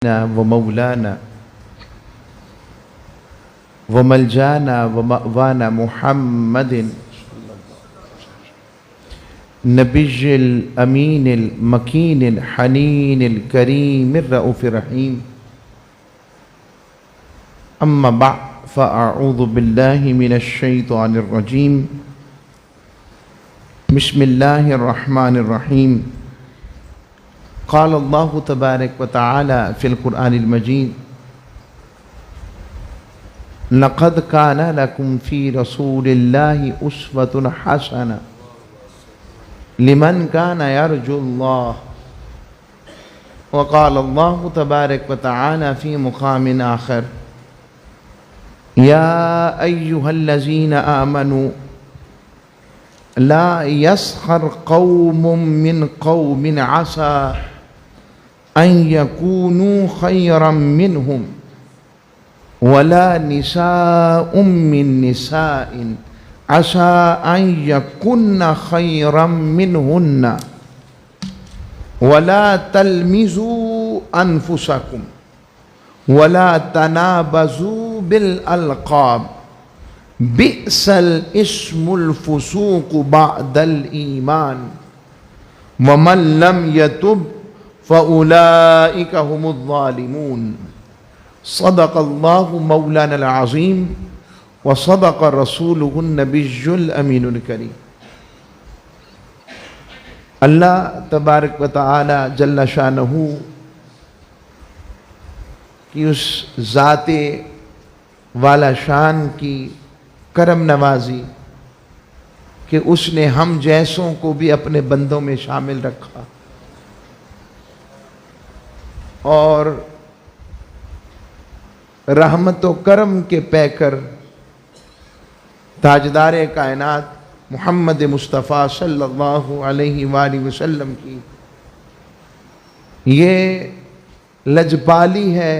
ومولانا وملجانا ومأوانا محمد نبي الأمين المكين الحنين الكريم الرؤوف الرحيم. أما بعد فأعوذ بالله من الشيطان الرجيم. بسم الله الرحمن الرحيم. قال الله تبارك وتعالى في القرآن المجيد: لقد كان لكم في رسول الله أسوة حسنة لمن كان يرجو الله. وقال الله تبارك وتعالى في مقام آخر: يا أيها الذين آمنوا لا يسخر قوم من قوم عسى أن يكونوا خيرا منهم ولا نساء من نساء عسى أن يكن خيرا منهن ولا تلمزوا أنفسكم ولا تنابزوا بالألقاب بئس الاسم الفسوق بعد الإيمان ومن لم يتب فأولئك هم الظالمون. صدق الله مولانا العظيم وصدق رسوله النبي الأمين الكريم. اللہ تبارک و تعالی جل شانہ کی اس ذات والا شان کی کرم نوازی کہ اس نے ہم جیسوں کو بھی اپنے بندوں میں شامل رکھا اور رحمت و کرم کے پیکر تاجدار کائنات محمد مصطفیٰ صلی اللہ علیہ وآلہ وسلم کی یہ لجپالی ہے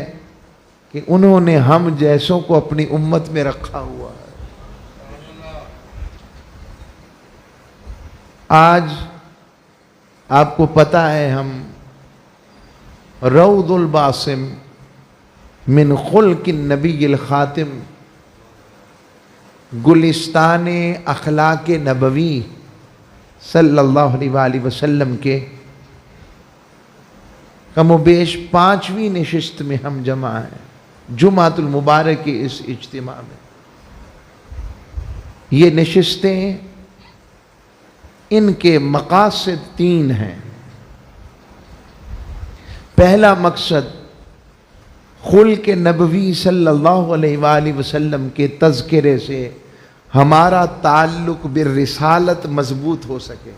کہ انہوں نے ہم جیسوں کو اپنی امت میں رکھا ہوا ہے. آج آپ کو پتہ ہے ہم روض الباسم من خلق النبی الخاتم گلستان اخلاق نبوی صلی اللہ علیہ وآلہ وسلم کے کم و بیش 5ویں نشست میں ہم جمع ہیں جمعۃ المبارک کے اس اجتماع میں. یہ نشستیں ان کے مقاصد 3 ہیں. پہلا مقصد خلق نبوی صلی اللہ علیہ وآلہ وسلم کے تذکرے سے ہمارا تعلق بالرسالت مضبوط ہو سکے.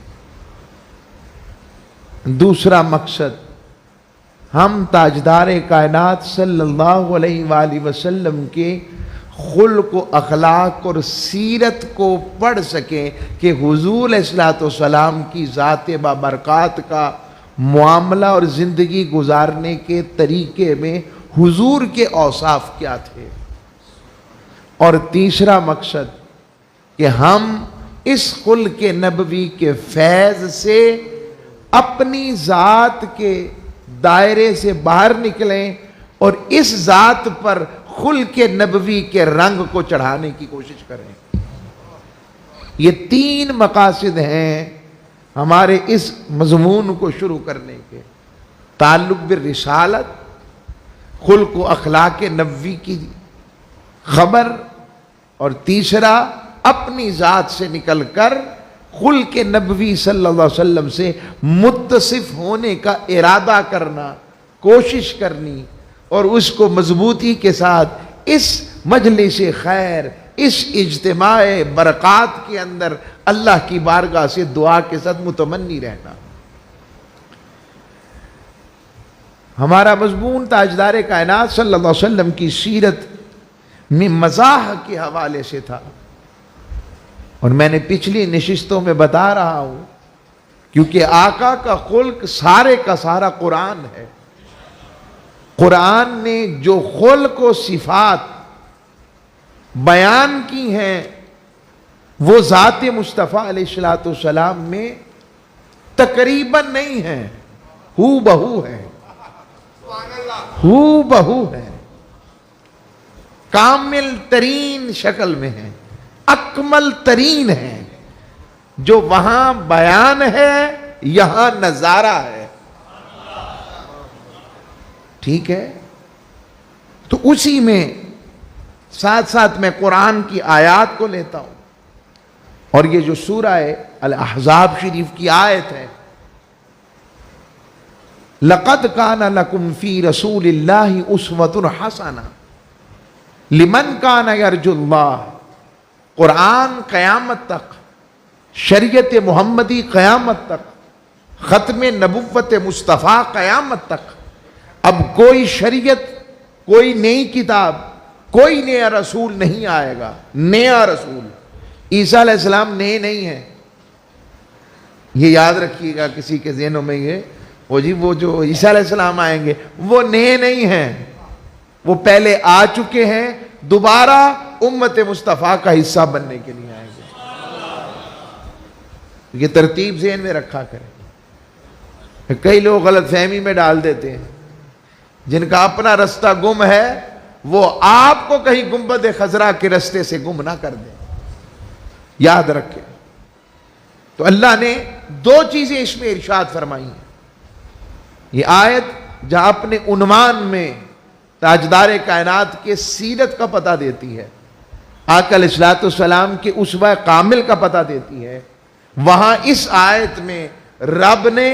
دوسرا مقصد ہم تاجدار کائنات صلی اللہ علیہ وآلہ وسلم کے خلق و اخلاق اور سیرت کو پڑھ سکیں کہ حضور علیہ الصلوۃ والسلام کی ذات بابرکات کا معاملہ اور زندگی گزارنے کے طریقے میں حضور کے اوصاف کیا تھے. اور تیسرا مقصد کہ ہم اس خلق نبوی کے فیض سے اپنی ذات کے دائرے سے باہر نکلیں اور اس ذات پر خلق نبوی کے رنگ کو چڑھانے کی کوشش کریں. یہ 3 مقاصد ہیں ہمارے اس مضمون کو شروع کرنے کے: تعلق بالرسالت، خلق و اخلاق نبوی کی خبر، اور تیسرا اپنی ذات سے نکل کر خلق نبوی صلی اللہ علیہ وسلم سے متصف ہونے کا ارادہ کرنا، کوشش کرنی، اور اس کو مضبوطی کے ساتھ اس مجلس خیر، اس اجتماع برکات کے اندر اللہ کی بارگاہ سے دعا کے ساتھ متمنی رہنا. ہمارا مضمون تاجدار کائنات صلی اللہ علیہ وسلم کی سیرت میں مزاح کے حوالے سے تھا، اور میں نے پچھلی نشستوں میں بتا رہا ہوں کیونکہ آقا کا خلق سارے کا سارا قرآن ہے. قرآن نے جو خلق و صفات بیان کی ہیں وہ ذات مصطفیٰ علیہ السلام میں تقریباً نہیں ہیں، ہو بہو ہیں. ہو بہو ہے، کامل ترین شکل میں ہے، اکمل ترین ہے. جو وہاں بیان ہے یہاں نظارہ ہے. ٹھیک ہے؟ تو اسی میں ساتھ ساتھ میں قرآن کی آیات کو لیتا ہوں، اور یہ جو سورہ الاحزاب شریف کی آیت ہے، لَقَدْ كَانَ لَكُمْ فِي رَسُولِ اللَّهِ أُسْوَةٌ حَسَنَةٌ لِمَنْ كَانَ يَرْجُو اللَّهَ. قرآن قیامت تک، شریعت محمدی قیامت تک، ختم نبوت مصطفیٰ قیامت تک. اب کوئی شریعت، کوئی نئی کتاب، کوئی نیا رسول نہیں آئے گا. نیا رسول عیسیٰ علیہ السلام نئے نہیں ہیں. یہ یاد رکھیے گا کسی کے ذہنوں میں، یہ وہ جو عیسیٰ علیہ السلام آئیں گے وہ نئے نہیں ہیں، وہ پہلے آ چکے ہیں، دوبارہ امت مصطفیٰ کا حصہ بننے کے لیے آئیں گے. یہ ترتیب ذہن میں رکھا کریں. کئی لوگ غلط فہمی میں ڈال دیتے ہیں، جن کا اپنا رستہ گم ہے وہ آپ کو کہیں گنبد خضرا کے رستے سے گم نہ کر دیں. یاد رکھیں. تو اللہ نے دو چیزیں اس میں ارشاد فرمائی ہیں. یہ آیت جہاں اپنے عنوان میں تاجدار کائنات کے سیرت کا پتہ دیتی ہے، آقا علیہ الصلوۃ والسلام کے اسوہ کامل کا پتہ دیتی ہے، وہاں اس آیت میں رب نے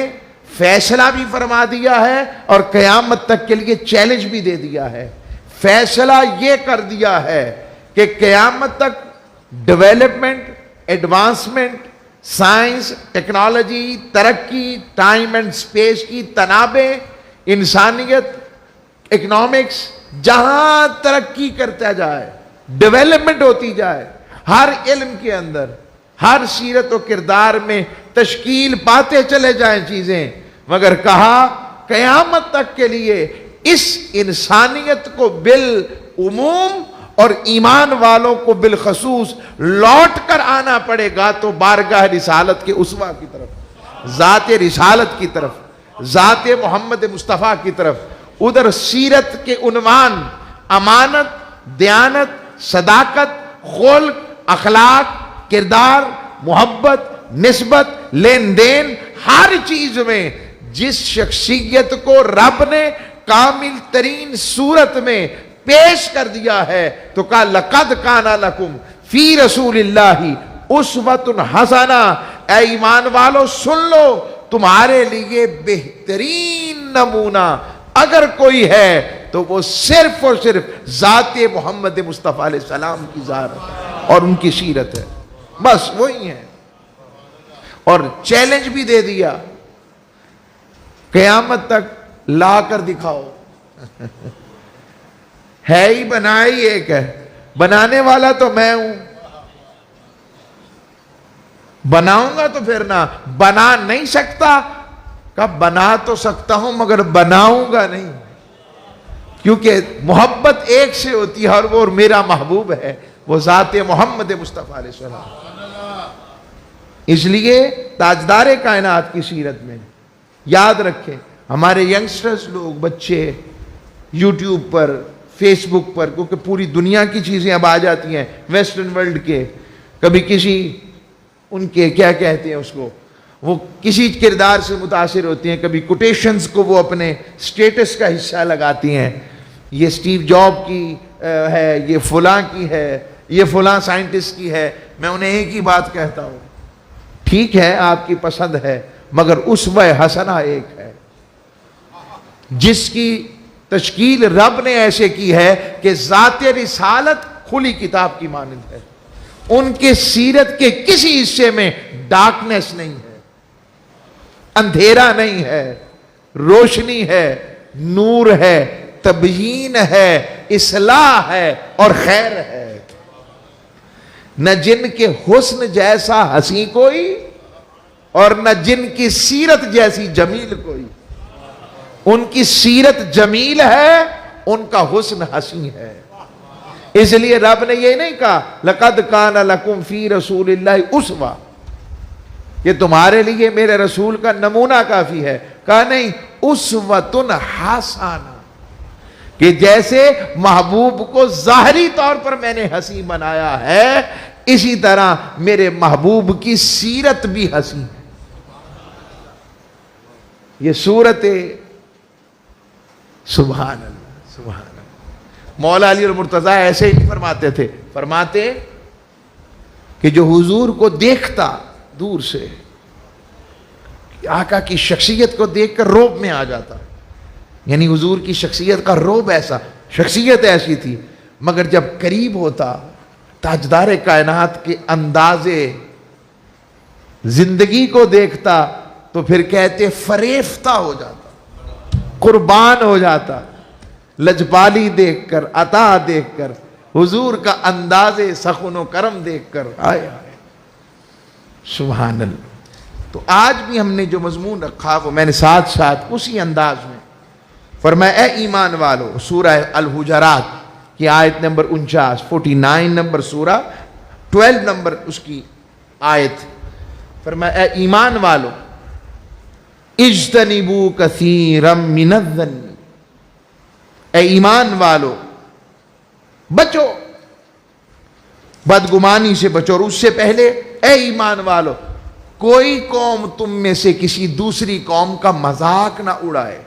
فیصلہ بھی فرما دیا ہے اور قیامت تک کے لیے چیلنج بھی دے دیا ہے. فیصلہ یہ کر دیا ہے کہ قیامت تک ڈیولپمنٹ، ایڈوانسمنٹ، سائنس، ٹیکنالوجی، ترقی، ٹائم اینڈ سپیس کی تنابیں، انسانیت، اکنامکس، جہاں ترقی کرتا جائے، ڈیولپمنٹ ہوتی جائے، ہر علم کے اندر، ہر سیرت و کردار میں تشکیل پاتے چلے جائیں چیزیں، مگر کہا قیامت تک کے لیے اس انسانیت کو بالعموم اور ایمان والوں کو بالخصوص لوٹ کر آنا پڑے گا تو بارگاہ رسالت کے اسوہ کی طرف، ذات رسالت کی طرف، ذات محمد مصطفیٰ کی طرف. ادھر سیرت کے عنوان امانت، دیانت، صداقت، خلق، اخلاق، کردار، محبت، نسبت، لین دین، ہر چیز میں جس شخصیت کو رب نے کامل ترین صورت میں پیش کر دیا ہے تو کہا لَقَدْ كَانَ لَكُمْ فِي رَسُولِ اللَّهِ أُسْوَةٌ حَسَنَةٌ. اے ایمان والو سن لو، تمہارے لیے بہترین نمونہ اگر کوئی ہے تو وہ صرف اور صرف ذات محمد مصطفیٰ علیہ السلام کی ذات اور ان کی سیرت ہے. بس وہی ہے. اور چیلنج بھی دے دیا، قیامت تک لا کر دکھاؤ. ہے ہی بنائی ایک ہے، بنانے والا تو میں ہوں، بناؤں گا تو پھر نہ بنا نہیں سکتا. کب بنا تو سکتا ہوں مگر بناؤں گا نہیں، کیونکہ محبت ایک سے ہوتی ہے اور وہ میرا محبوب ہے، وہ ذات محمد مصطفیٰ علیہ السلام. اس لیے تاجدار کائنات کی سیرت میں یاد رکھیں، ہمارے ینگسٹرز لوگ، بچے یوٹیوب پر، فیس بک پر، کیونکہ پوری دنیا کی چیزیں اب آ جاتی ہیں ویسٹرن ورلڈ کے، کبھی کسی ان کے کیا کہتے ہیں اس کو، وہ کسی کردار سے متاثر ہوتی ہیں، کبھی کوٹیشنز کو وہ اپنے سٹیٹس کا حصہ لگاتی ہیں. یہ سٹیو جاب کی ہے، یہ فلاں کی ہے، یہ فلاں سائنٹسٹ کی ہے. میں انہیں ایک ہی بات کہتا ہوں، ٹھیک ہے آپ کی پسند ہے مگر اسوہ حسنہ ایک ہے جس کی تشکیل رب نے ایسے کی ہے کہ ذات رسالت کھلی کتاب کی مانند ہے. ان کے سیرت کے کسی حصے میں ڈارکنیس نہیں ہے، اندھیرا نہیں ہے، روشنی ہے، نور ہے، تبیین ہے، اصلاح ہے اور خیر ہے. نہ جن کے حسن جیسا حسین کوئی اور نہ جن کی سیرت جیسی جمیل کوئی. ان کی سیرت جمیل ہے، ان کا حسن حسین ہے. اس لیے رب نے یہ نہیں کہا لَقَدْ كَانَ لَكُمْ فِي رَسُولِ اللَّهِ أُسْوَةٌ، کہ تمہارے لیے میرے رسول کا نمونہ کافی ہے. کہا نہیں، أُسْوَةٌ حَسَنَةٌ. کہ جیسے محبوب کو ظاہری طور پر میں نے ہنسی بنایا ہے، اسی طرح میرے محبوب کی سیرت بھی ہنسی ہے۔ یہ صورت سبحان اللہ سبحان اللہ۔ مولا علی اور مرتضیٰ ایسے ہی نہیں فرماتے تھے، فرماتے کہ جو حضور کو دیکھتا دور سے، آقا کی شخصیت کو دیکھ کر روب میں آ جاتا، یعنی حضور کی شخصیت کا روب ایسا، شخصیت ایسی تھی، مگر جب قریب ہوتا تاجدار کائنات کے انداز زندگی کو دیکھتا تو پھر کہتے فریفتہ ہو جاتا، قربان ہو جاتا، لجپالی دیکھ کر، عطا دیکھ کر، حضور کا انداز سخن و کرم دیکھ کر، آئے سبحان اللہ۔ تو آج بھی ہم نے جو مضمون رکھا وہ میں نے ساتھ ساتھ اسی انداز میں فرمایا، اے ایمان والو، سورہ الحجرات کی آیت نمبر 49، 49 نمبر سورہ، 12 نمبر اس کی آیت، فرمایا اے ایمان والو اجتنبوا کثیرا من الظن، اے ایمان والو بچو، بدگمانی سے بچو، اور اس سے پہلے اے ایمان والو کوئی قوم تم میں سے کسی دوسری قوم کا مذاق نہ اڑائے۔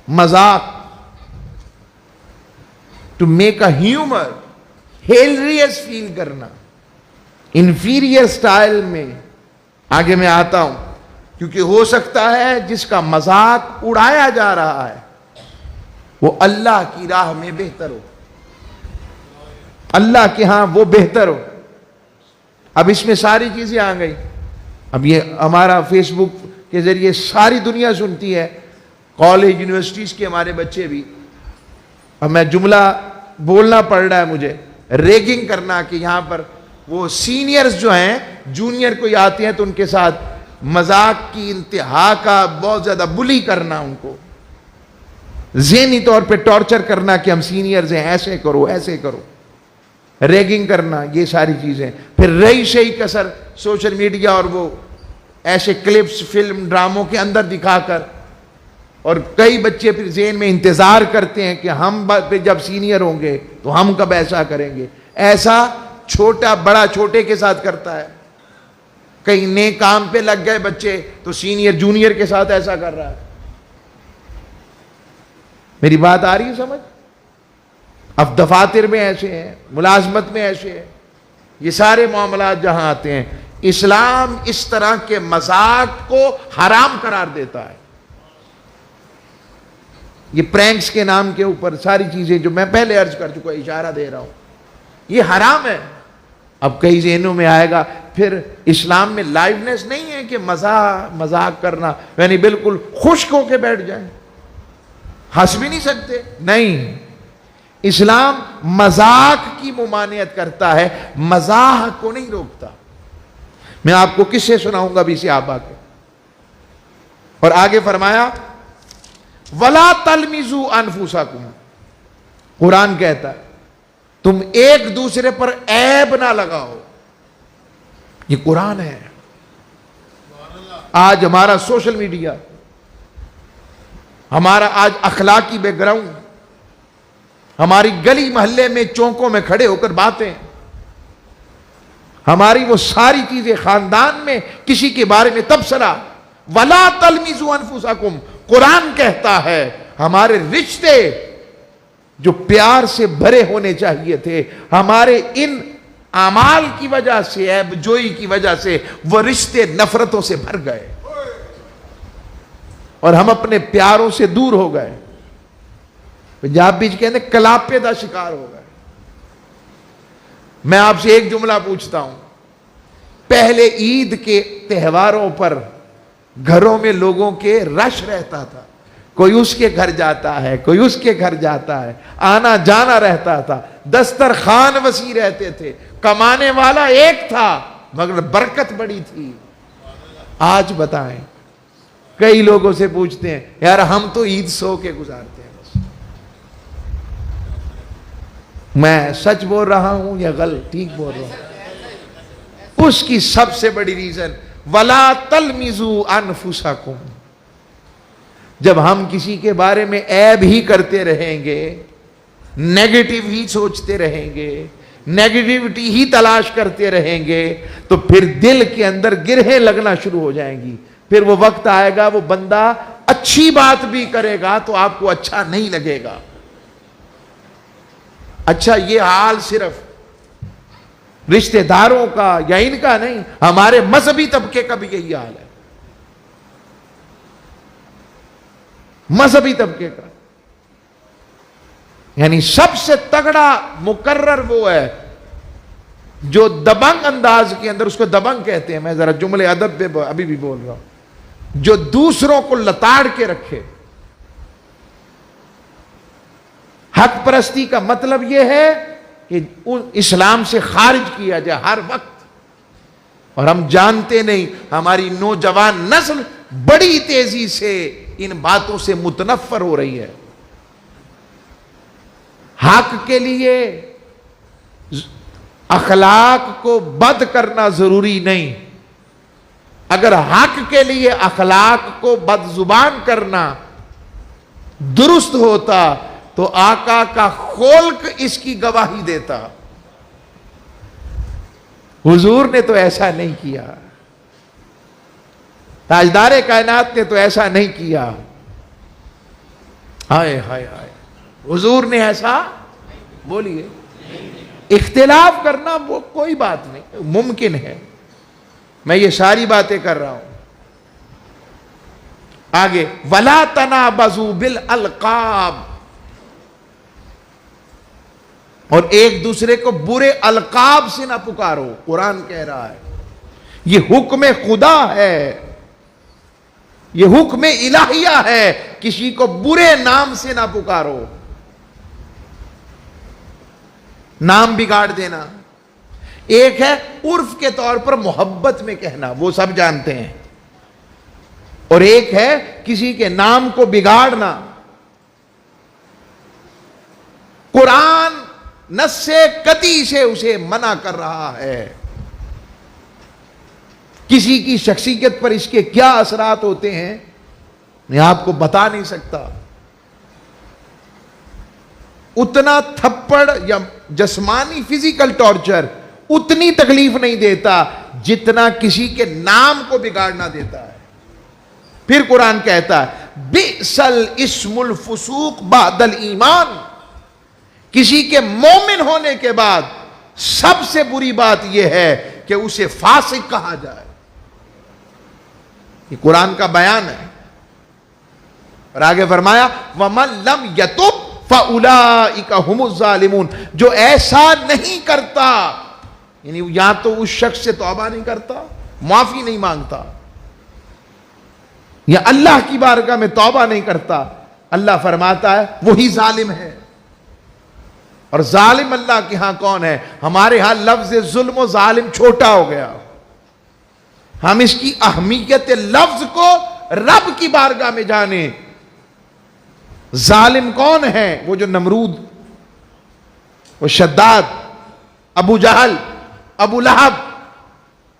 مذاق، ٹو میک اے ہیومر، ہیلریس فیل کرنا، انفیریئر سٹائل میں۔ آگے میں آتا ہوں، کیونکہ ہو سکتا ہے جس کا مذاق اڑایا جا رہا ہے وہ اللہ کی راہ میں بہتر ہو، اللہ کے ہاں وہ بہتر ہو۔ اب اس میں ساری چیزیں آ گئی، اب یہ ہمارا فیس بک کے ذریعے ساری دنیا سنتی ہے، کالج یونیورسٹیز کے ہمارے بچے بھی۔ اب میں جملہ بولنا پڑ رہا ہے مجھے، ریگنگ کرنا، کہ یہاں پر وہ سینئرز جو ہیں جونیئر کوئی آتے ہیں تو ان کے ساتھ مذاق کی انتہا کا بہت زیادہ بلی کرنا، ان کو ذہنی طور پہ ٹارچر کرنا کہ ہم سینئرز ہیں، ایسے کرو ایسے کرو، ریگنگ کرنا، یہ ساری چیزیں۔ پھر رہی شہی کسر سوشل میڈیا اور وہ ایسے کلپس فلم ڈراموں کے اندر دکھا کر، اور کئی بچے پھر ذہن میں انتظار کرتے ہیں کہ ہم جب سینئر ہوں گے تو ہم کب ایسا کریں گے۔ ایسا چھوٹا بڑا چھوٹے کے ساتھ کرتا ہے، کئی نئے کام پہ لگ گئے بچے تو سینئر جونیئر کے ساتھ ایسا کر رہا ہے۔ میری بات آ رہی ہے سمجھ؟ اب دفاتر میں ایسے ہیں، ملازمت میں ایسے ہیں، یہ سارے معاملات جہاں آتے ہیں، اسلام اس طرح کے مذاق کو حرام قرار دیتا ہے۔ یہ پرینکس کے نام کے اوپر ساری چیزیں جو میں پہلے عرض کر چکا، اشارہ دے رہا ہوں، یہ حرام ہے۔ اب کئی ذہنوں میں آئے گا پھر اسلام میں لائیونیس نہیں ہے کہ مذاق کرنا، یعنی بالکل خشک ہو کے بیٹھ جائیں، ہنس بھی نہیں سکتے، نہیں۔ اسلام مذاق کی ممانعت کرتا ہے، مزاح کو نہیں روکتا۔ میں آپ کو کس سے سناؤں گا بھی صحابہ کے، اور آگے فرمایا وَلَا تَلْمِزُوا أَنفُسَكُمْ، قرآن کہتا ہے تم ایک دوسرے پر عیب نہ لگاؤ، یہ قرآن ہے۔ آج ہمارا سوشل میڈیا، ہمارا آج اخلاقی بیک گراؤنڈ، ہماری گلی محلے میں چوکوں میں کھڑے ہو کر باتیں، ہماری وہ ساری چیزیں، خاندان میں کسی کے بارے میں تبصرہ، وَلَا تَلْمِزُوا أَنفُسَكُمْ، قرآن کہتا ہے ہمارے رشتے جو پیار سے بھرے ہونے چاہیے تھے، ہمارے ان اعمال کی وجہ سے، عیب جوئی کی وجہ سے وہ رشتے نفرتوں سے بھر گئے اور ہم اپنے پیاروں سے دور ہو گئے۔ پنجاب بھی کہتے ہیں کلاپے دا شکار ہو گئے۔ میں آپ سے ایک جملہ پوچھتا ہوں، پہلے عید کے تہواروں پر گھروں میں لوگوں کے رش رہتا تھا، کوئی اس کے گھر جاتا ہے، کوئی اس کے گھر جاتا ہے، آنا جانا رہتا تھا، دسترخوان وسیع رہتے تھے، کمانے والا ایک تھا مگر برکت بڑی تھی۔ آج بتائیں، کئی لوگوں سے پوچھتے ہیں یار ہم تو عید سو کے گزارتے ہیں، بس میں سچ بول رہا ہوں یا غلط؟ ٹھیک بول رہا ہوں۔ اس کی سب سے بڑی ریزن وَلَا تَلْمِزُوا أَنفُسَكُمْ، جب ہم کسی کے بارے میں عیب ہی کرتے رہیں گے، نیگیٹو ہی سوچتے رہیں گے، نیگیٹیوٹی ہی تلاش کرتے رہیں گے، تو پھر دل کے اندر گرہیں لگنا شروع ہو جائیں گی. پھر وہ وقت آئے گا وہ بندہ اچھی بات بھی کرے گا تو آپ کو اچھا نہیں لگے گا. اچھا یہ حال صرف رشتہ داروں کا یا ان کا نہیں، ہمارے مذہبی طبقے کا بھی یہی حال ہے. مذہبی طبقے کا یعنی سب سے تگڑا مقرر وہ ہے جو دبنگ انداز کے اندر، اس کو دبنگ کہتے ہیں، میں ذرا جملے ادب پہ ابھی بھی بول رہا ہوں، جو دوسروں کو لتاڑ کے رکھے. حق پرستی کا مطلب یہ ہے کہ اسلام سے خارج کیا جائے ہر وقت. اور ہم جانتے نہیں، ہماری نوجوان نسل بڑی تیزی سے ان باتوں سے متنفر ہو رہی ہے. حق کے لیے اخلاق کو بد کرنا ضروری نہیں. اگر حق کے لیے اخلاق کو بد زبان کرنا درست ہوتا تو آقا کا خلق اس کی گواہی دیتا. حضور نے تو ایسا نہیں کیا، تاجدار کائنات نے تو ایسا نہیں کیا. ہائے ہائے ہائے، حضور نے ایسا بولیے. اختلاف کرنا وہ کوئی بات نہیں، ممکن ہے. میں یہ ساری باتیں کر رہا ہوں. آگے وَلَا تَنَابَزُوا بِالْأَلْقَابِ، اور ایک دوسرے کو برے القاب سے نہ پکارو. قرآن کہہ رہا ہے یہ حکم خدا ہے، یہ حکم الہیہ ہے، کسی کو برے نام سے نہ پکارو. نام بگاڑ دینا ایک ہے عرف کے طور پر محبت میں کہنا، وہ سب جانتے ہیں، اور ایک ہے کسی کے نام کو بگاڑنا. قرآن نص قطعی سے اسے منع کر رہا ہے. کسی کی شخصیت پر اس کے کیا اثرات ہوتے ہیں میں آپ کو بتا نہیں سکتا. اتنا تھپڑ یا جسمانی فزیکل ٹارچر اتنی تکلیف نہیں دیتا جتنا کسی کے نام کو بگاڑنا دیتا ہے. پھر قرآن کہتا ہے بئس الاسم الفسوق بعد الایمان، کسی کے مومن ہونے کے بعد سب سے بری بات یہ ہے کہ اسے فاسق کہا جائے. یہ قرآن کا بیان ہے. اور آگے فرمایا وَمَن لَمْ يَتُبْ فَأُولَئِكَ هُمُ الظَّالِمُونَ، جو ایسا نہیں کرتا، یعنی یا تو اس شخص سے توبہ نہیں کرتا، معافی نہیں مانگتا، یا اللہ کی بارگاہ میں توبہ نہیں کرتا، اللہ فرماتا ہے وہی ظالم ہے. اور ظالم اللہ کے ہاں کون ہے؟ ہمارے ہاں لفظ ظلم و ظالم چھوٹا ہو گیا. ہم اس کی اہمیت لفظ کو رب کی بارگاہ میں جانیں. ظالم کون ہے؟ وہ جو نمرود، وہ شداد، ابو جہل، ابو لہب،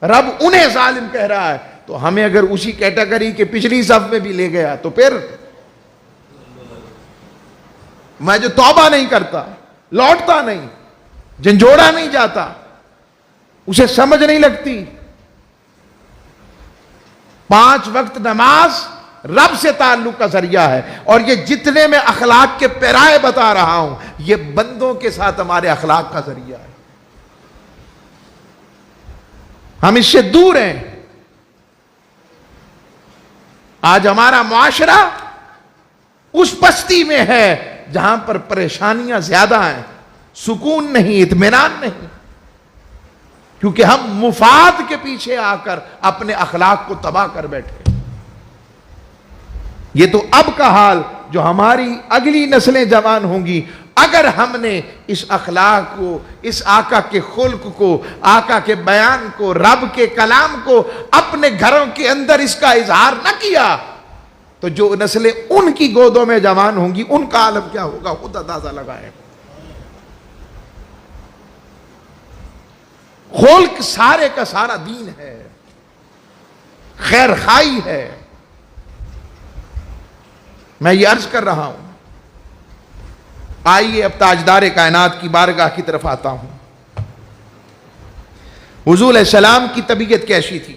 رب انہیں ظالم کہہ رہا ہے. تو ہمیں اگر اسی کیٹیگری کے پچھلی صف میں بھی لے گیا تو پھر میں جو توبہ نہیں کرتا، لوٹتا نہیں، جھنجھوڑا نہیں جاتا، اسے سمجھ نہیں لگتی، 5 وقت نماز رب سے تعلق کا ذریعہ ہے. اور یہ جتنے میں اخلاق کے پیرائے بتا رہا ہوں یہ بندوں کے ساتھ ہمارے اخلاق کا ذریعہ ہے. ہم اس سے دور ہیں. آج ہمارا معاشرہ اس پستی میں ہے جہاں پر پریشانیاں زیادہ ہیں، سکون نہیں، اطمینان نہیں، کیونکہ ہم مفاد کے پیچھے آ کر اپنے اخلاق کو تباہ کر بیٹھے. یہ تو اب کا حال. جو ہماری اگلی نسلیں جوان ہوں گی، اگر ہم نے اس اخلاق کو، اس آقا کے خلق کو، آقا کے بیان کو، رب کے کلام کو اپنے گھروں کے اندر اس کا اظہار نہ کیا تو جو نسلیں ان کی گودوں میں جوان ہوں گی ان کا عالم کیا ہوگا خود اندازہ لگائیں. خلق سارے کا سارا دین ہے، خیر خائی ہے. میں یہ عرض کر رہا ہوں، آئیے اب تاجدار کائنات کی بارگاہ کی طرف آتا ہوں۔ حضور علیہ السلام کی طبیعت کیسی تھی؟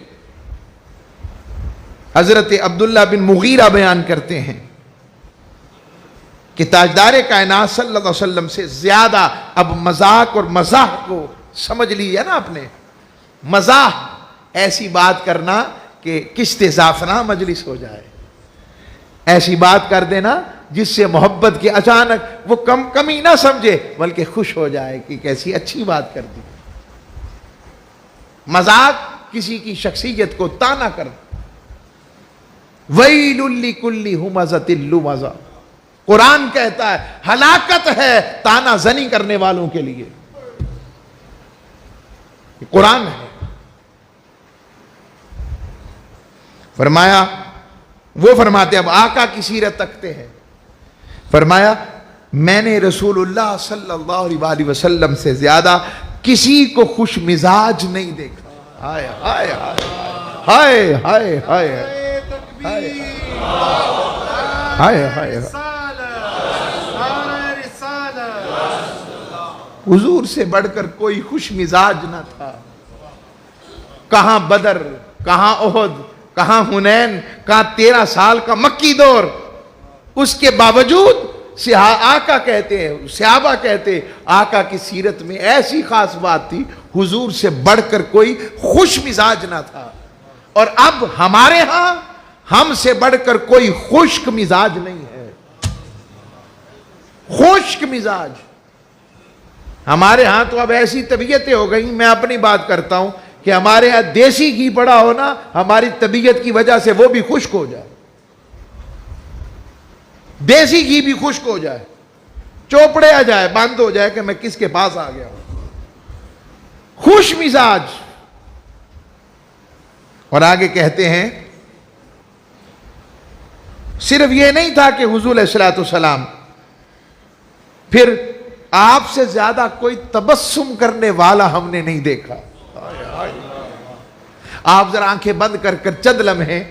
حضرت عبداللہ بن مغیرہ بیان کرتے ہیں کہ تاجدار کائنات صلی اللہ علیہ وسلم سے زیادہ، اب مذاق اور مزاح کو سمجھ لیجیے نا آپ نے، مزاح ایسی بات کرنا کہ کشت زعفران مجلس ہو جائے، ایسی بات کر دینا جس سے محبت کی اچانک وہ کمی نہ سمجھے بلکہ خوش ہو جائے کہ کیسی اچھی بات کر دی۔ مذاق کسی کی شخصیت کو تانا کر، وَيْلٌ لِكُلِّ ہُمَزَةٍ لُمَزَةٍ، قرآن کہتا ہے ہلاکت ہے تانا زنی کرنے والوں کے لیے، قرآن ہے۔ فرمایا، وہ فرماتے اب آقا کی سیرت تکتے ہیں، فرمایا میں نے رسول اللہ صلی اللہ علیہ وسلم سے زیادہ کسی کو خوش مزاج نہیں دیکھا۔ ہائے ہائے ہائے ہائے ہائے ہائے ہائے، حضور سے بڑھ کر کوئی خوش مزاج نہ تھا۔ کہاں بدر، کہاں احد، کہاں حنین، کہاں 13 سال کا مکی دور، اس کے باوجود آقا کہتے ہیں، صحابہ کہتے ہیں آقا کی سیرت میں ایسی خاص بات تھی، حضور سے بڑھ کر کوئی خوش مزاج نہ تھا۔ اور اب ہمارے ہاں ہم سے بڑھ کر کوئی خشک مزاج نہیں ہے، خشک مزاج۔ ہمارے ہاں تو اب ایسی طبیعتیں ہو گئیں، میں اپنی بات کرتا ہوں کہ ہمارے ہاں دیسی گھی پڑا ہونا ہماری طبیعت کی وجہ سے وہ بھی خشک ہو جائے، دیسی گھی بھی خشک ہو جائے، چوپڑے آ جائے، بند ہو جائے کہ میں کس کے پاس آ گیا ہوں، خوش مزاج۔ اور آگے کہتے ہیں صرف یہ نہیں تھا کہ حضور علیہ الصلوۃ والسلام، پھر آپ سے زیادہ کوئی تبسم کرنے والا ہم نے نہیں دیکھا۔ آپ ذرا آنکھیں بند کر کر چند لمحے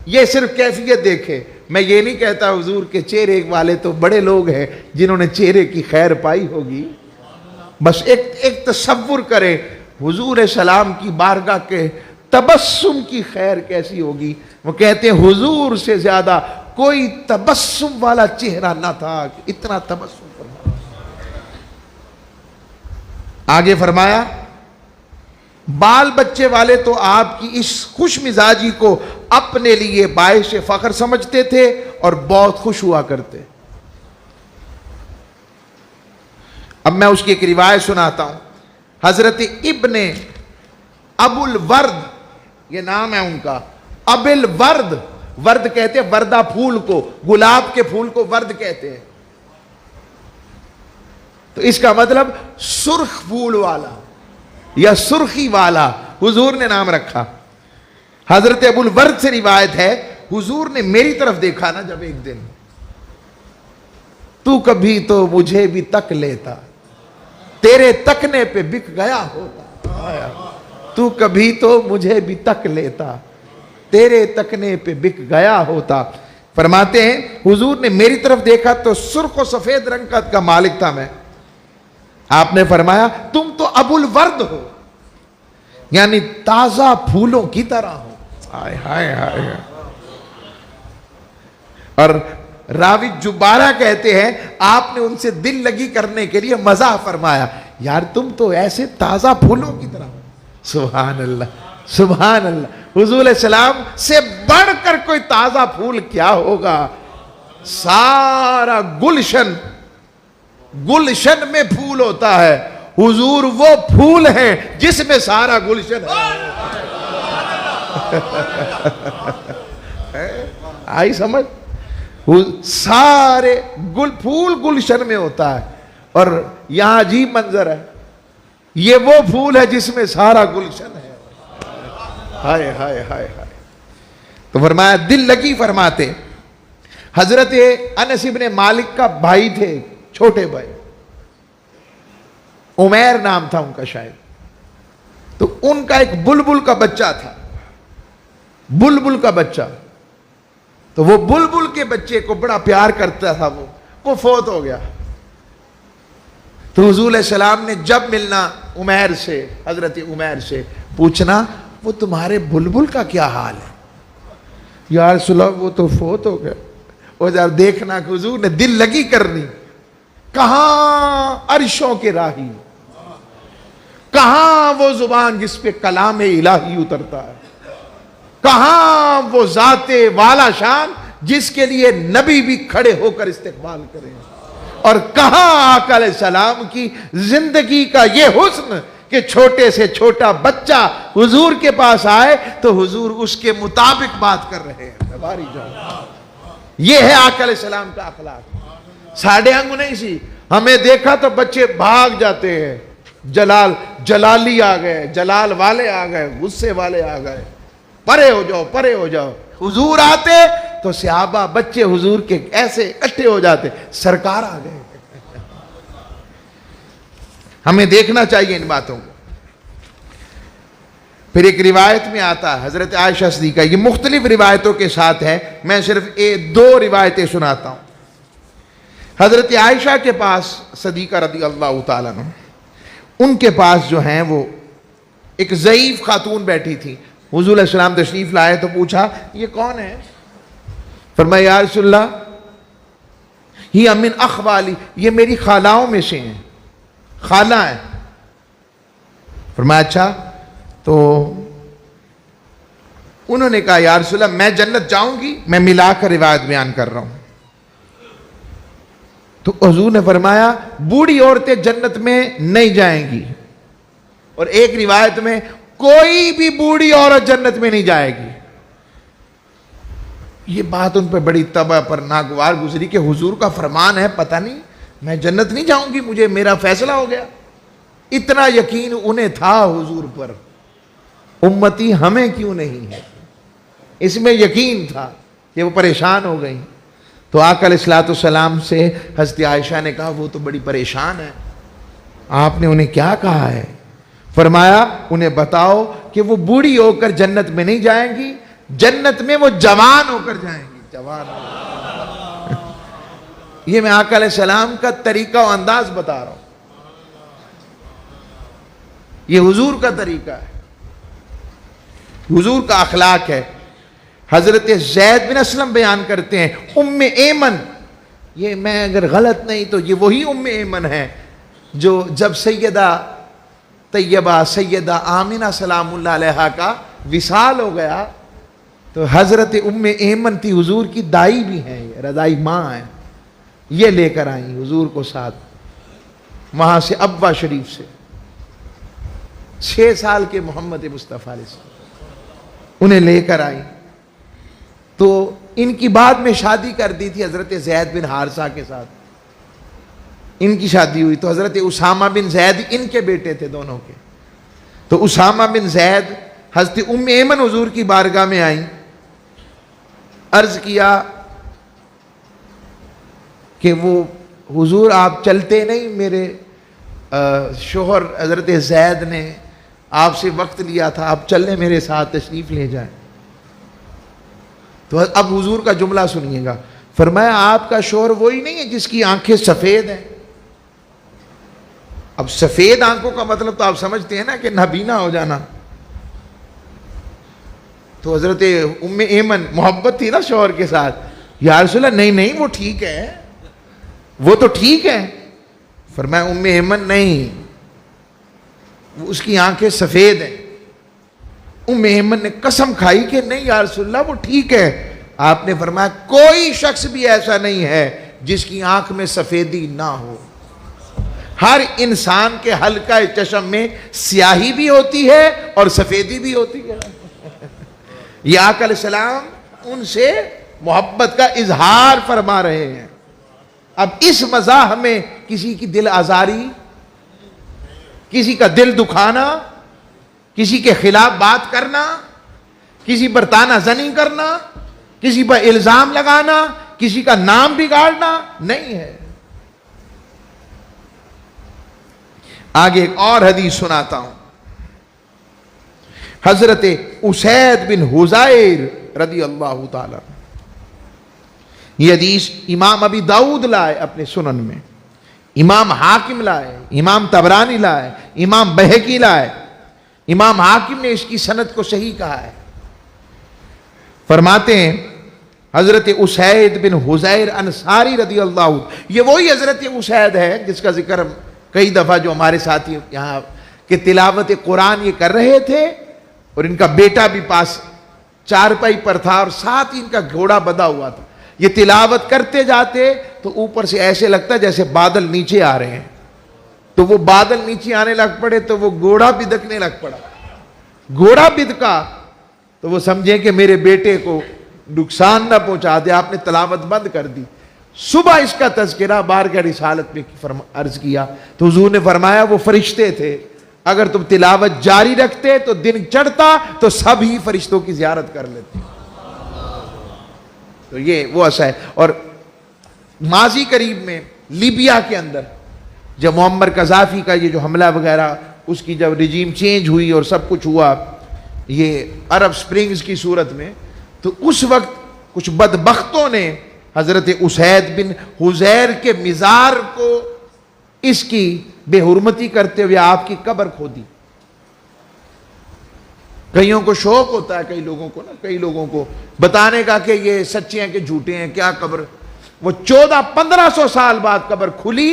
یہ صرف کیفیت دیکھے۔ میں یہ نہیں کہتا حضور کے چہرے والے تو بڑے لوگ ہیں جنہوں نے چہرے کی خیر پائی ہوگی، بس ایک تصور کرے حضور علیہ السلام کی بارگاہ کے تبسم کی خیر کیسی ہوگی۔ وہ کہتے ہیں حضور سے زیادہ کوئی تبسم والا چہرہ نہ تھا کہ اتنا تبسم فرمایا۔ آگے فرمایا بال بچے والے تو آپ کی اس خوش مزاجی کو اپنے لیے باعث فخر سمجھتے تھے اور بہت خوش ہوا کرتے۔ اب میں اس کی ایک روایت سناتا ہوں۔ حضرت ابن ابو الورد، یہ نام ہے ان کا، ابو الورد، ورد کہتے ہیں وردہ پھول کو، گلاب کے پھول کو ورد کہتے ہیں، تو اس کا مطلب سرخ پھول والا یا سرخی والا حضور نے نام رکھا۔ حضرت ابو الورد سے روایت ہے حضور نے میری طرف دیکھا نا جب ایک دن، تو کبھی تو مجھے بھی تک لیتا، تیرے تکنے پہ بک گیا ہوتا، تو کبھی تو مجھے بھی تک لیتا، تیرے تکنے پہ بک گیا ہوتا۔ فرماتے ہیں حضور نے میری طرف دیکھا تو سرخ و سفید رنگ کا مالک تھا میں، آپ نے فرمایا تم تو ابو الورد ہو، یعنی تازہ پھولوں کی طرح ہو۔ ہائے ہائے ہائے۔ اور راوی جبارہ کہتے ہیں آپ نے ان سے دل لگی کرنے کے لیے مزاح فرمایا، یار تم تو ایسے تازہ پھولوں کی طرح ہو۔ سبحان اللہ سبحان اللہ، حضور علیہ السلام سے بڑھ کر کوئی تازہ پھول کیا ہوگا؟ سارا گلشن میں پھول ہوتا ہے، حضور وہ پھول ہیں جس میں سارا گلشن ہے۔ آئی سمجھ؟ سارے پھول گلشن میں ہوتا ہے، اور یہاں عجیب منظر ہے، یہ وہ پھول ہے جس میں سارا گلشن ہے۔ ہائے ہائے ہائے ہائے۔ تو فرمایا دل لگی فرماتے۔ حضرت انس ابن مالک کا بھائی تھے، چھوٹے بھائی، عمیر نام تھا ان کا شاید، تو ان کا ایک بلبل کا بچہ تھا، بلبل کا بچہ، تو وہ بلبل کے بچے کو بڑا پیار کرتا تھا، وہ فوت ہو گیا. تو حضور علیہ السلام نے جب ملنا عمیر سے، حضرت عمیر سے پوچھنا وہ تمہارے بلبل کا کیا حال ہے؟ یا رسول اللہ وہ تو فوت ہو گیا. اور جب دیکھنا کہ حضور نے دل لگی کرنی، کہاں عرشوں کے راہی، کہاں وہ زبان جس پہ کلام الہی اترتا ہے، کہاں وہ ذات والا شان جس کے لیے نبی بھی کھڑے ہو کر استقبال کریں، اور کہاں آقا علیہ السلام کی زندگی کا یہ حسن کہ چھوٹے سے چھوٹا بچہ حضور کے پاس آئے تو حضور اس کے مطابق بات کر رہے ہیں. باری جان، یہ ہے آقا علیہ السلام کا اخلاق. ساڑھے انگ نہیں سی، ہمیں دیکھا تو بچے بھاگ جاتے ہیں. جلالی آ گئے، جلال والے آ گئے، غصے والے آ گئے، پرے ہو جاؤ پرے ہو جاؤ. حضور آتے تو صحابہ بچے حضور کے ایسے اکٹھے ہو جاتے، سرکار آ گئے. ہمیں دیکھنا چاہیے ان باتوں کو. پھر ایک روایت میں آتا ہے حضرت عائشہ صدیقہ، یہ مختلف روایتوں کے ساتھ ہے، میں صرف دو روایتیں سناتا ہوں. حضرت عائشہ کے پاس صدیقہ رضی اللہ تعالیٰ عنہ، ان کے پاس جو ہیں وہ ایک ضعیف خاتون بیٹھی تھی. حضور علیہ السلام تشریف لائے تو پوچھا یہ کون ہے؟ فرمایا یا رسول اللہ ہی من اخوالی، یہ میری خالاؤں میں سے ہیں، خالہ ہیں. فرمایا اچھا. تو انہوں نے کہا یا رسول اللہ میں جنت جاؤں گی؟ میں ملا کر روایت بیان کر رہا ہوں. تو حضور نے فرمایا بوڑھی عورتیں جنت میں نہیں جائیں گی، اور ایک روایت میں کوئی بھی بوڑھی عورت جنت میں نہیں جائے گی. یہ بات ان پہ بڑی طبع پر ناگوار گزری کہ حضور کا فرمان ہے، پتہ نہیں میں جنت نہیں جاؤں گی، مجھے میرا فیصلہ ہو گیا. اتنا یقین انہیں تھا حضور پر، امتی ہمیں کیوں نہیں ہے، اس میں یقین تھا کہ وہ پریشان ہو گئی. تو آقا علیہ الصلوۃ والسلام سے حضرت عائشہ نے کہا وہ تو بڑی پریشان ہے، آپ نے انہیں کیا کہا ہے؟ فرمایا انہیں بتاؤ کہ وہ بوڑھی ہو کر جنت میں نہیں جائیں گی، جنت میں وہ جوان ہو کر جائیں گی. جوان یہ میں آقا علیہ السلام کا طریقہ و انداز بتا رہا ہوں، یہ حضور کا طریقہ ہے، حضور کا اخلاق ہے. حضرت زید بن اسلم بیان کرتے ہیں ام ایمن، یہ میں اگر غلط نہیں تو یہ وہی ام ایمن ہے جو جب سیدہ طیبہ سیدہ آمنہ سلام اللہ علیہا کا وصال ہو گیا تو حضرت ام ایمن تھی، حضور کی دائی بھی ہیں، رضائی ماں ہیں، یہ لے کر آئیں حضور کو ساتھ وہاں سے ابا شریف سے. 6 سال کے محمد مصطفیٰ علیہ السلام انہیں لے کر آئیں. تو ان کی بعد میں شادی کر دی تھی حضرت زید بن حارثہ کے ساتھ، ان کی شادی ہوئی تو حضرت اسامہ بن زید ان کے بیٹے تھے دونوں کے. تو اسامہ بن زید حضرت ام ایمن حضور کی بارگاہ میں آئیں، عرض کیا کہ وہ حضور آپ چلتے نہیں، میرے شوہر حضرت زید نے آپ سے وقت لیا تھا، آپ چلیں میرے ساتھ، تشریف لے جائیں. تو اب حضور کا جملہ سنیے گا. فرمایا آپ کا شوہر وہی نہیں ہے جس کی آنکھیں سفید ہیں؟ اب سفید آنکھوں کا مطلب تو آپ سمجھتے ہیں نا کہ نابینا ہو جانا. تو حضرت ام ایمن محبت تھی نا شوہر کے ساتھ، یا رسول اللہ نہیں نہیں وہ ٹھیک ہے، وہ تو ٹھیک ہے. فرمایا ام ایمن نہیں، اس کی آنکھیں سفید ہیں. ام ایمن نے قسم کھائی کہ نہیں یا رسول اللہ وہ ٹھیک ہے. آپ نے فرمایا کوئی شخص بھی ایسا نہیں ہے جس کی آنکھ میں سفیدی نہ ہو. ہر انسان کے حلقہ چشم میں سیاہی بھی ہوتی ہے اور سفیدی بھی ہوتی ہے. یہ آقا علیہ السلام ان سے محبت کا اظہار فرما رہے ہیں. اب اس مزاح میں کسی کی دل آزاری، کسی کا دل دکھانا، کسی کے خلاف بات کرنا، کسی پر تانا زنی کرنا، کسی پر الزام لگانا، کسی کا نام بگاڑنا نہیں ہے. آگے ایک اور حدیث سناتا ہوں. حضرت اسید بن حذیر رضی اللہ تعالی، یہ حدیث امام ابی داؤد لائے اپنے سنن میں، امام حاکم لائے، امام طبرانی لائے، امام بہقی لائے، امام حاکم نے اس کی سند کو صحیح کہا ہے۔ فرماتے ہیں حضرت اسید بن حزیر انصاری رضی اللہ عنہ، یہ وہی حضرت اسید ہے جس کا ذکر کئی دفعہ جو ہمارے ساتھی یہاں کہ تلاوت قرآن یہ کر رہے تھے اور ان کا بیٹا بھی پاس چارپائی پر تھا اور ساتھ ہی ان کا گھوڑا بندھا ہوا تھا۔ یہ تلاوت کرتے جاتے تو اوپر سے ایسے لگتا جیسے بادل نیچے آ رہے ہیں، تو وہ بادل نیچے آنے لگ پڑے تو وہ گھوڑا بدکنے لگ پڑا۔ گھوڑا بدکا تو وہ سمجھے کہ میرے بیٹے کو نقصان نہ پہنچا دے، آپ نے تلاوت بند کر دی۔ صبح اس کا تذکرہ بارگاہ رسالت میں عرض کیا تو حضور نے فرمایا وہ فرشتے تھے، اگر تم تلاوت جاری رکھتے تو دن چڑھتا تو سب ہی فرشتوں کی زیارت کر لیتے۔ تو یہ وہ ایسا ہے۔ اور ماضی قریب میں لیبیا کے اندر جب معمر قذافی کا یہ جو حملہ وغیرہ، اس کی جب رجیم چینج ہوئی اور سب کچھ ہوا یہ عرب سپرنگز کی صورت میں، تو اس وقت کچھ بدبختوں نے حضرت اسید بن حزیر کے مزار کو اس کی بے حرمتی کرتے ہوئے آپ کی قبر کھودی۔ کئیوں کو شوق ہوتا ہے، کئی لوگوں کو بتانے کا کہ یہ سچے ہیں کہ جھوٹے ہیں، کیا قبر، وہ 1400-1500 سال بعد قبر کھلی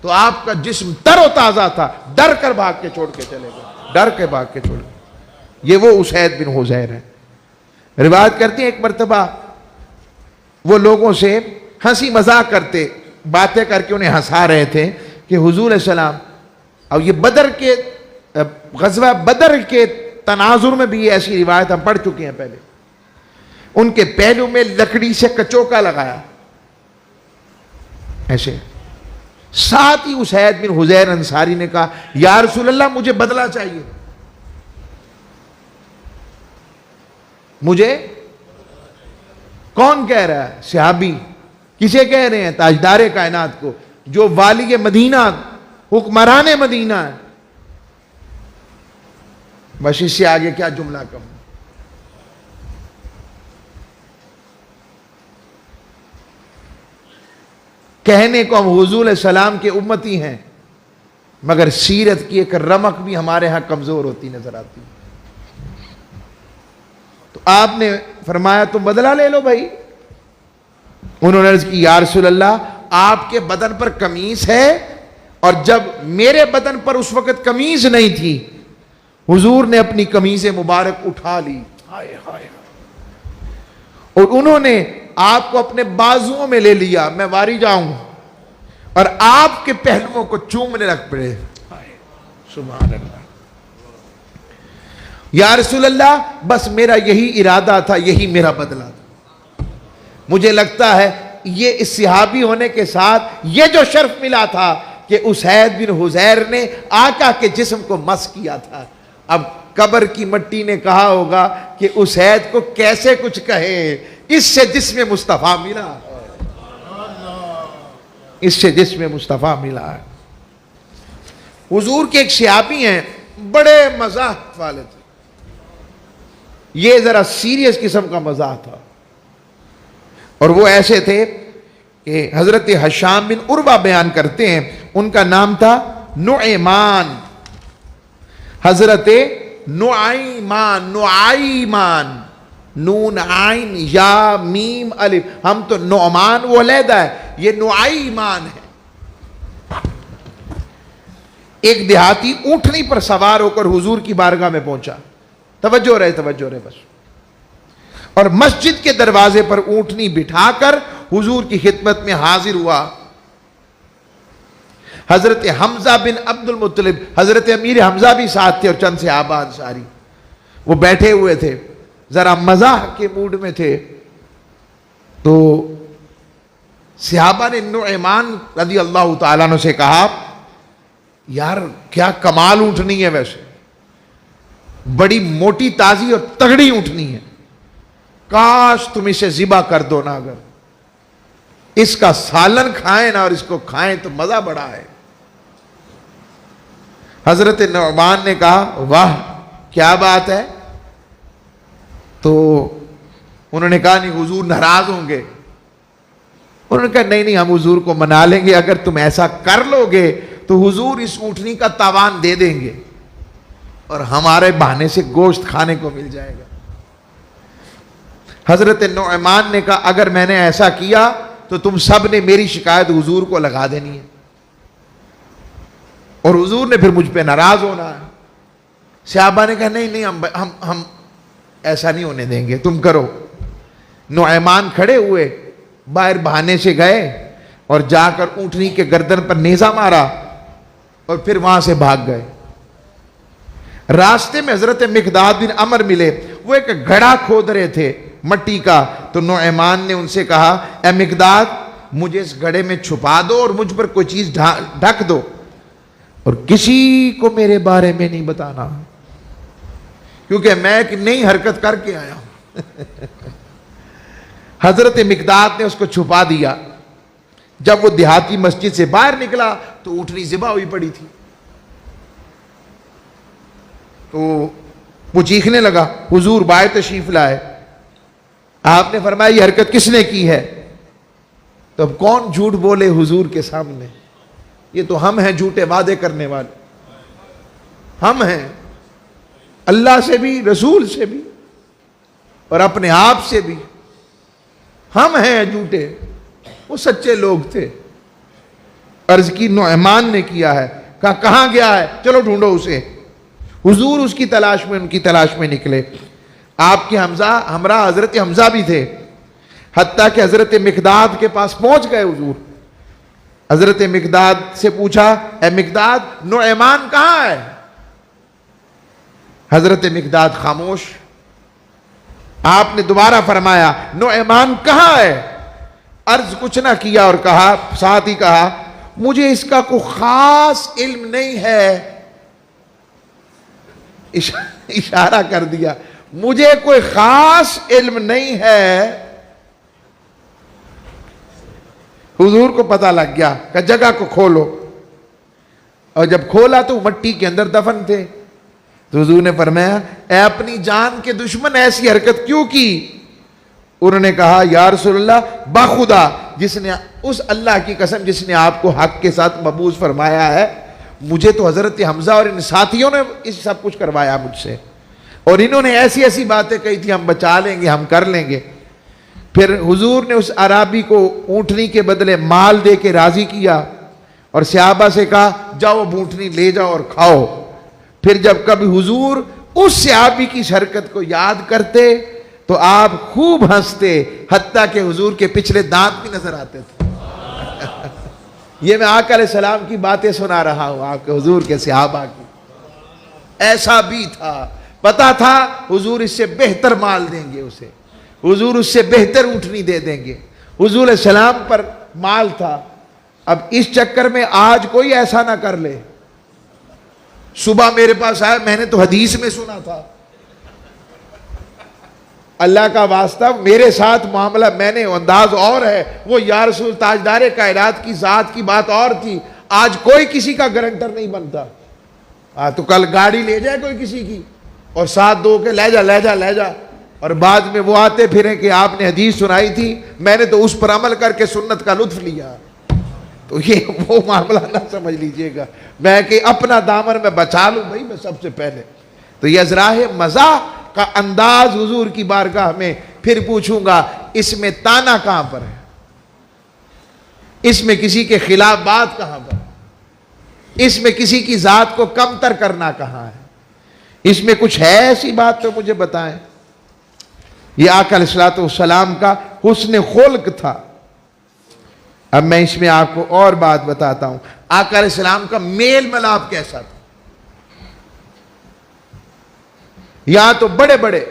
تو آپ کا جسم تر و تازہ تھا، ڈر کر بھاگ کے چھوڑ کے چلے گئے، یہ وہ اسید بن حزیر ہے۔ روایت کرتے ہیں ایک مرتبہ وہ لوگوں سے ہنسی مذاق کرتے، باتیں کر کے انہیں ہنسا رہے تھے کہ حضور علیہ السلام، اور یہ غزوہ بدر کے تناظر میں بھی ایسی روایت ہم پڑھ چکے ہیں پہلے، ان کے پہلو میں لکڑی سے کچوکا لگایا ایسے، ساتھ ہی اسید بن حزیر انصاری نے کہا یا رسول اللہ مجھے بدلہ چاہیے، مجھے کون کہہ رہا ہے؟ صحابی کسے کہہ رہے ہیں؟ تاجدار کائنات کو، جو والی مدینہ، حکمران مدینہ ہے۔ بس اس سے آگے کیا جملہ کم، کہنے کو ہم حضور علیہ السلام کے امتی ہیں مگر سیرت کی ایک رمق بھی ہمارے ہاں کمزور ہوتی نظر آتی۔ تو آپ نے فرمایا تم بدلہ لے لو بھائی۔ انہوں نے عرض کی یا رسول اللہ آپ کے بدن پر قمیص ہے، اور جب میرے بدن پر اس وقت قمیص نہیں تھی حضور نے اپنی قمیص مبارک اٹھا لی، اور انہوں نے آپ کو اپنے بازوؤں میں لے لیا، میں واری جاؤں، اور آپ کے پہلوؤں کو چومنے لگ پڑے۔ سبحان اللہ، یا رسول اللہ بس میرا یہی ارادہ تھا، یہی میرا بدلہ تھا۔ مجھے لگتا ہے یہ اس صحابی ہونے کے ساتھ یہ جو شرف ملا تھا کہ اسید بن حزیر نے آقا کے جسم کو مس کیا تھا، اب قبر کی مٹی نے کہا ہوگا کہ اسید کو کیسے کچھ کہے، اس سے جسم مصطفیٰ ملا، اس سے جسم مصطفیٰ ملا ہے۔ حضور کے ایک صحابی ہیں بڑے مزاح والے تھے، یہ ذرا سیریس قسم کا مزاح تھا، اور وہ ایسے تھے کہ حضرت حشام بن عروہ بیان کرتے ہیں ان کا نام تھا نعیمان، حضرت نعیمان، نون عین یا میم الف، ہم تو نعمان وہ علیحدہ ہے، یہ نعیمان ہے۔ ایک دیہاتی اونٹنی پر سوار ہو کر حضور کی بارگاہ میں پہنچا، توجہ رہے بس، اور مسجد کے دروازے پر اونٹنی بٹھا کر حضور کی خدمت میں حاضر ہوا۔ حضرت حمزہ بن عبد المطلب، حضرت امیر حمزہ بھی ساتھ تھے، اور چند صحابہ انصاری وہ بیٹھے ہوئے تھے، ذرا مزاح کے موڈ میں تھے۔ تو صحابہ نے نعمان رضی اللہ تعالیٰ عنہ سے کہا یار کیا کمال اونٹنی ہے، ویسے بڑی موٹی تازی اور تگڑی اونٹنی ہے، کاش تم اسے ذبح کر دو نا، اگر اس کا سالن کھائیں نا اور اس کو کھائیں تو مزہ بڑا ہے۔ حضرت نعمان نے کہا واہ کیا بات ہے، تو انہوں نے کہا نہیں حضور ناراض ہوں گے، انہوں نے کہا نہیں نہیں ہم حضور کو منا لیں گے, اگر تم ایسا کر لو گے تو حضور اس اونٹنی کا تاوان دے دیں گے اور ہمارے بہانے سے گوشت کھانے کو مل جائے گا. حضرت نعمان نے کہا اگر میں نے ایسا کیا تو تم سب نے میری شکایت حضور کو لگا دینی ہے اور حضور نے پھر مجھ پہ ناراض ہونا ہے. صحابہ نے کہا نہیں نہیں ہم ایسا نہیں ہونے دیں گے, تم کرو. نعمان کھڑے ہوئے, باہر بہانے سے گئے اور جا کر اونٹنی کے گردن پر نیزہ مارا اور پھر وہاں سے بھاگ گئے. راستے میں حضرت مقداد بن عمر ملے, وہ ایک گھڑا کھود رہے تھے مٹی کا. تو نعمان نے ان سے کہا اے مقداد مجھے اس گھڑے میں چھپا دو اور مجھ پر کوئی چیز ڈھک دو اور کسی کو میرے بارے میں نہیں بتانا, کیونکہ میں ایک نئی حرکت کر کے آیا ہوں. حضرت مقداد نے اس کو چھپا دیا. جب وہ دیہاتی مسجد سے باہر نکلا تو اونٹنی ذبح ہوئی پڑی تھی. تو وہ چیخنے لگا, حضور باہر تشریف لائے. آپ نے فرمایا یہ حرکت کس نے کی ہے؟ تو اب کون جھوٹ بولے حضور کے سامنے؟ یہ تو ہم ہیں جھوٹے وعدے کرنے والے, ہم ہیں اللہ سے بھی, رسول سے بھی اور اپنے آپ سے بھی. ہم ہیں جھوٹے, وہ سچے لوگ تھے. عرض کی نعمان نے کیا ہے. کہا کہاں گیا ہے؟ چلو ڈھونڈو اسے. حضور اس کی تلاش میں, ان کی تلاش میں نکلے. آپ کے ہمراہ حضرت حمزہ بھی تھے, حتیٰ کہ حضرت مقداد کے پاس پہنچ گئے حضور. حضرت مقداد سے پوچھا اے مقداد نعمان کہاں ہے؟ حضرت مقداد خاموش. آپ نے دوبارہ فرمایا نعمان کہاں ہے؟ عرض کچھ نہ کیا اور کہا, ساتھ ہی کہا مجھے اس کا کوئی خاص علم نہیں ہے. اشارہ کر دیا, مجھے کوئی خاص علم نہیں ہے. حضور کو پتہ لگ گیا کہ جگہ کو کھولو, اور جب کھولا تو مٹی کے اندر دفن تھے. تو حضور نے فرمایا اے اپنی جان کے دشمن ایسی حرکت کیوں کی؟ انہوں نے کہا یا رسول اللہ باخدا, جس نے اس اللہ کی قسم جس نے آپ کو حق کے ساتھ مبعوث فرمایا ہے, مجھے تو حضرت حمزہ اور ان ساتھیوں نے اس سب کچھ کروایا مجھ سے, اور انہوں نے ایسی ایسی باتیں کہی تھی ہم بچا لیں گے, ہم کر لیں گے. پھر حضور نے اس عرابی کو اونٹنی کے بدلے مال دے کے راضی کیا اور صحابہ سے کہا جاؤ اونٹنی لے جاؤ اور کھاؤ. پھر جب کبھی حضور اس صحابی کی حرکت کو یاد کرتے تو آپ خوب ہنستے, حتیٰ کہ حضور کے پچھلے دانت بھی نظر آتے تھے. یہ میں آقا علیہ السلام کی باتیں سنا رہا ہوں آپ کے حضور کے صحابہ کی. ایسا بھی تھا, پتا تھا حضور اس سے بہتر مال دیں گے اسے, حضور اس سے بہتر اونٹنی دے دیں گے. حضور علیہ السلام پر مال تھا. اب اس چکر میں آج کوئی ایسا نہ کر لے. صبح میرے پاس آیا, میں نے تو حدیث میں سنا تھا, اللہ کا واسطہ میرے ساتھ معاملہ میں نے انداز اور ہے, وہ یا رسول تاجدار کائنات کی ذات کی بات اور تھی. آج کوئی کسی کا گارنٹر نہیں بنتا. تو کل گاڑی لے جائے کوئی کسی کی اور ساتھ دو کے لے جا, اور بعد میں وہ آتے پھریں کہ آپ نے حدیث سنائی تھی, میں نے تو اس پر عمل کر کے سنت کا لطف لیا. تو یہ وہ معاملہ نہ سمجھ لیجئے گا میں کہ اپنا دامن میں بچا لوں بھائی میں سب سے پہلے. تو یہ ازراہ مزاح کا انداز حضور کی بارگاہ میں. پھر پوچھوں گا اس میں تانا کہاں پر ہے؟ اس میں کسی کے خلاف بات کہاں پر؟ اس میں کسی کی ذات کو کمتر کرنا کہاں ہے؟ اس میں کچھ ہے ایسی بات تو مجھے بتائیں. یہ آقا علیہ الصلوۃ والسلام کا حسن خلق تھا. اب میں اس میں آپ کو اور بات بتاتا ہوں. آقا علیہ السلام کا میل ملاپ کیسا تھا؟ یہاں تو بڑے بڑے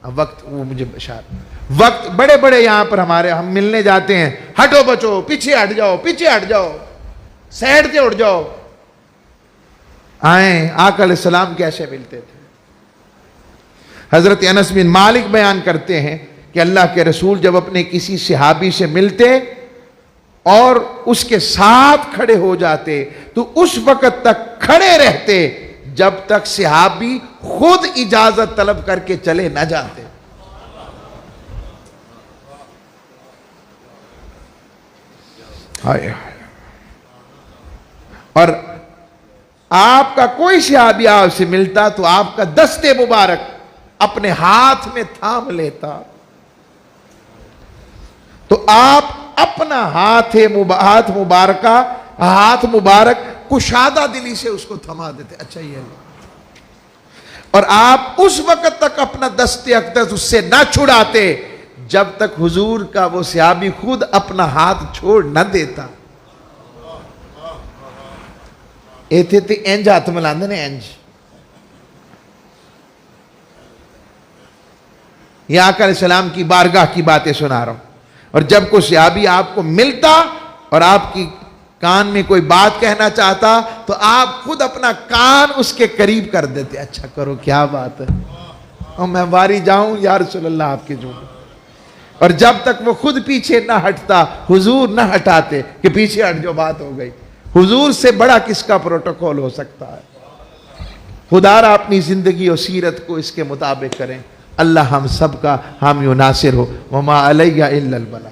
وقت بڑے بڑے یہاں پر ہم ملنے جاتے ہیں, ہٹو بچو, پیچھے ہٹ جاؤ, سائڈ سے اٹھ جاؤ. آئیں آقا علیہ السلام کیسے ملتے تھے؟ حضرت انس بن مالک بیان کرتے ہیں کہ اللہ کے رسول جب اپنے کسی صحابی سے ملتے اور اس کے ساتھ کھڑے ہو جاتے تو اس وقت تک کھڑے رہتے جب تک صحابی خود اجازت طلب کر کے چلے نہ جاتے. اور آپ کا کوئی صحابی آپ سے ملتا تو آپ کا دست مبارک اپنے ہاتھ میں تھام لیتا، تو آپ اپنا ہاتھ مبارک کشادہ دلی سے اس کو تھما دیتے، اچھا یہ لو، اور آپ اس وقت تک اپنا دست اقدس اس سے نہ چھڑاتے جب تک حضور کا وہ صحابی خود اپنا ہاتھ چھوڑ نہ دیتا۔ ایتھے تے انج ہاتھ ملاندے نے، انج یہ آقا علیہ السلام کی بارگاہ کی باتیں سنا رہا ہوں۔ اور جب کوئی صحابی آپ کو ملتا اور آپ کی کان میں کوئی بات کہنا چاہتا تو آپ خود اپنا کان اس کے قریب کر دیتے، اچھا کرو کیا بات ہے، اور میں واری جاؤں یا رسول اللہ آپ کے جو، اور جب تک وہ خود پیچھے نہ ہٹتا حضور نہ ہٹاتے کہ پیچھے ہٹ جو، بات ہو گئی۔ حضور سے بڑا کس کا پروٹوکول ہو سکتا ہے؟ خدا را اپنی زندگی اور سیرت کو اس کے مطابق کریں۔ اللہ ہم سب کا حامی و ناصر ہو۔ وما علیہ الا البلاغ۔